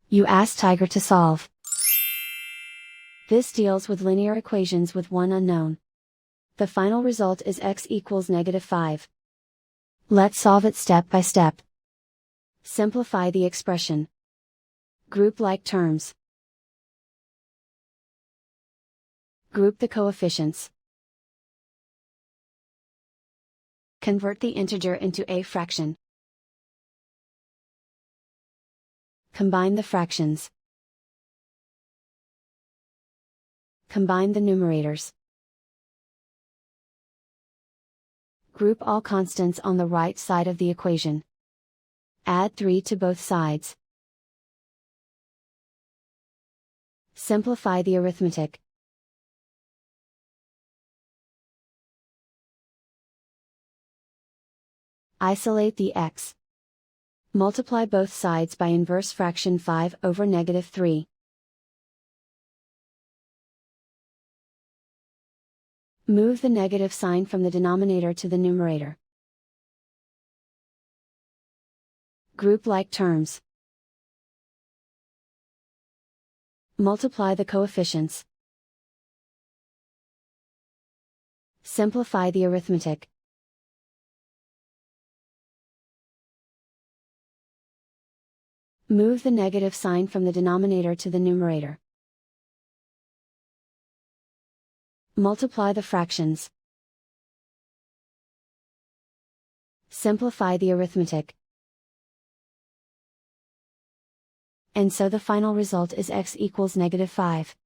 You ask Tiger to solve. This deals with linear equations with one unknown. The final result is x equals -5. Let's solve it step by step. Simplify the expression. Group like terms. Group the coefficients. Convert the integer into a fraction. Combine the fractions. Combine the numerators. Group all constants on the right side of the equation. Add 3 to both sides. Simplify the arithmetic. Isolate the x. Multiply both sides by inverse fraction 5/3. Move the negative sign from the denominator to the numerator. Group like terms. Multiply the coefficients. Simplify the arithmetic. Move the negative sign from the denominator to the numerator. Multiply the fractions. Simplify the arithmetic. And so the final result is x equals -5.